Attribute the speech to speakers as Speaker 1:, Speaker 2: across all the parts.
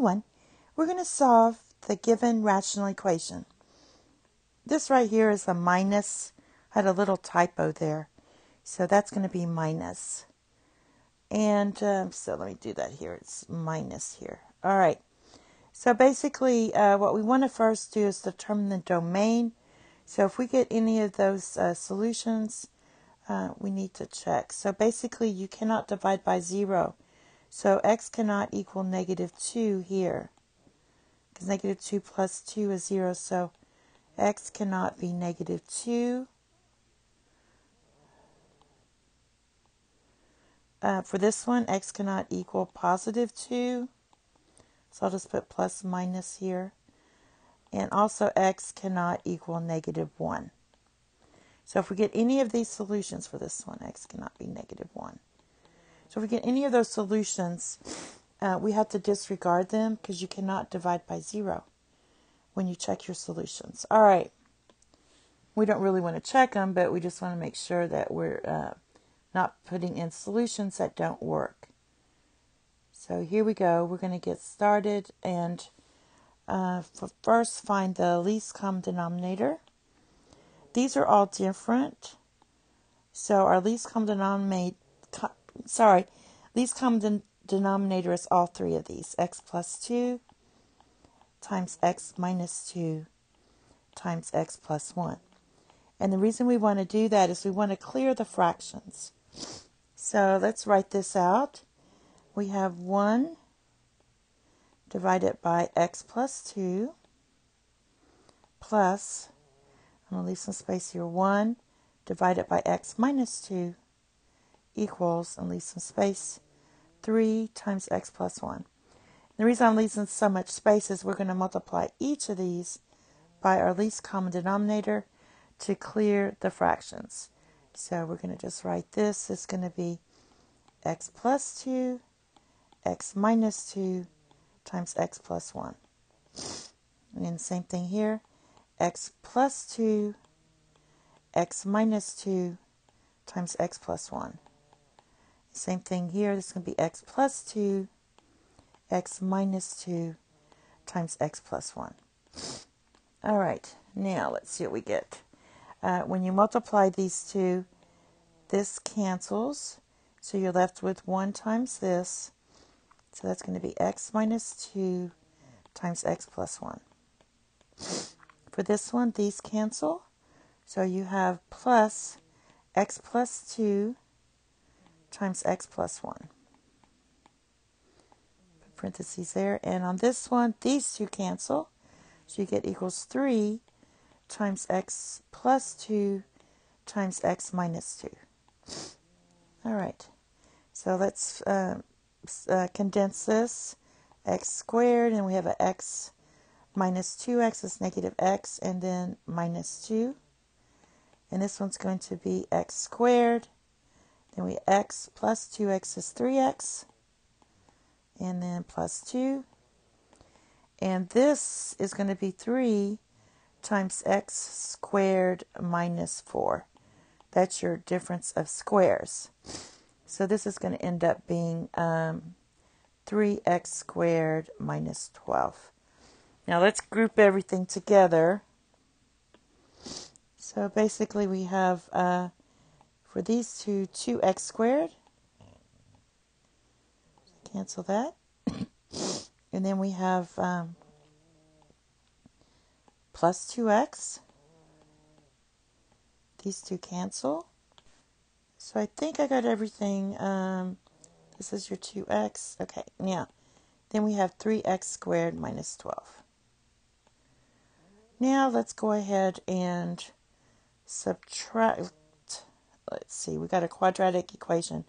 Speaker 1: new one. We're going to solve the given rational equation. This right here is a minus. I had a little typo there. So that's going to be minus. And so let me do that here. It's minus here. All right. So basically what we want to first do is determine the domain. So if we get any of those solutions, we need to check. So basically you cannot divide by 0. So x cannot equal negative 2 here. Because negative 2 plus 2 is 0. So x cannot be negative 2. For this one, x cannot equal positive 2. So I'll just put plus minus here. And also x cannot equal negative 1. So if we get any of these solutions for this one, x cannot be negative 1. So if we get any of those solutions, we have to disregard them because you cannot divide by 0 when you check your solutions. All right. We don't really want to check them, but we just want to make sure that we're not putting in solutions that don't work. So here we go. We're going to get started and first find the least common denominator. These are all different. So our least common denominator is all three of these. X plus 2 times x minus 2 times x plus 1. And the reason we want to do that is we want to clear the fractions. So let's write this out. We have 1 divided by x plus 2 plus, I'm going to leave some space here, 1 divided by x minus 2 equals, and leave some space, 3 times x plus 1. The reason I'm leaving so much space is we're going to multiply each of these by our least common denominator to clear the fractions. So we're going to just write this. It's going to be x plus 2, x minus 2 times x plus 1. And then the same thing here. X plus 2, x minus 2 times x plus 1. Same thing here. This is going to be x plus 2, x minus 2 times x plus 1. All right. Now let's see what we get. When you multiply these two, this cancels. So you're left with 1 times this. So that's going to be x minus 2 times x plus 1. For this one, these cancel. So you have plus x plus 2 times x plus 1. Put parentheses there. And on this one, these two cancel. So you get equals 3 times x plus 2 times x minus 2. All right. So let's condense this. X squared, and we have an x minus 2x is negative x, and then minus 2. And this one's going to be x squared. Then we x plus 2x is 3x, and then plus 2. And this is going to be 3 times x squared minus 4. That's your difference of squares. So this is going to end up being 3x squared minus 12. Now let's group everything together. So basically we have, for these two, 2x squared. Cancel that. And then we have plus 2x. These two cancel. So I think I got everything. This is your 2x. Okay, now, then we have 3x squared minus 12. Now let's go ahead and subtract. Let's see, we got a quadratic equation.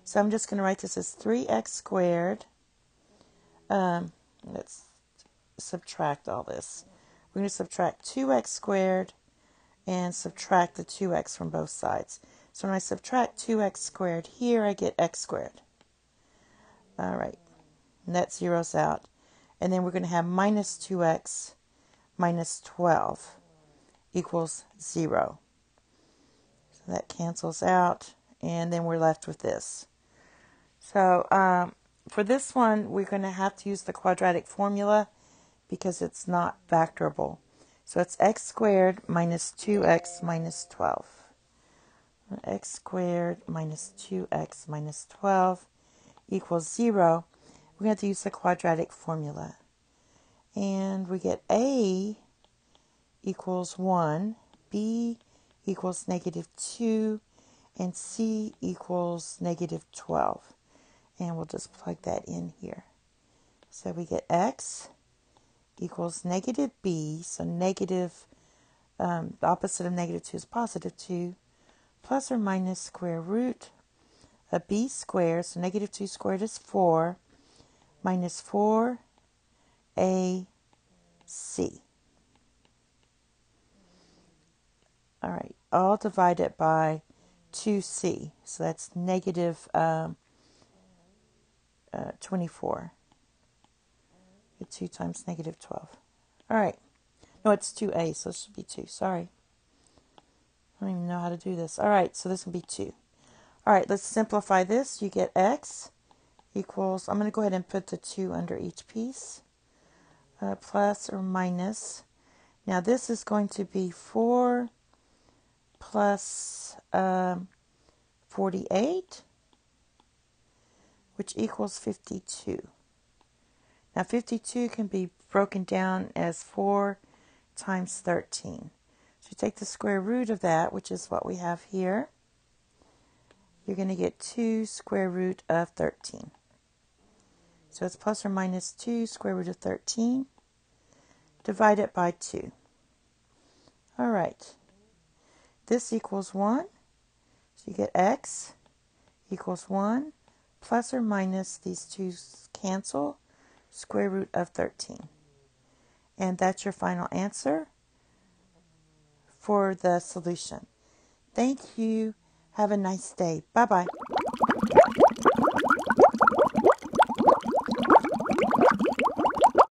Speaker 1: So I'm just going to write this as 3x squared. Let's subtract all this. We're going to subtract 2x squared and subtract the 2x from both sides. So when I subtract 2x squared here, I get x squared. All right, and that zeroes out. And then we're going to have minus 2x minus 12 equals 0. So that cancels out, and then we're left with this. So For this one, we're going to have to use the quadratic formula because it's not factorable. So it's x squared minus 2x minus 12. X squared minus 2x minus 12 equals 0. We're going to have to use the quadratic formula. And we get a equals 1, b equals negative 2, and c equals negative 12. And we'll just plug that in here. So we get x equals negative b, so negative, the opposite of negative 2 is positive 2, plus or minus square root of b squared, so negative 2 squared is 4, minus 4ac. All right, all divided by 2c, so that's negative 24. 2 times negative 12. All right. No, it's 2a, so it should be 2. Sorry. I don't even know how to do this. All right, so this will be 2. All right, let's simplify this. You get x equals, I'm going to go ahead and put the 2 under each piece, plus or minus. Now this is going to be 4 plus 48, which equals 52. Now 52 can be broken down as 4 times 13. So you take the square root of that, which is what we have here. You're going to get 2 square root of 13. So it's plus or minus 2 square root of 13 divided by 2. All right. This equals 1. So you get x equals 1 plus or minus these 2's cancel, square root of 13. And that's your final answer for the solution. Thank you. Have a nice day. Bye-bye.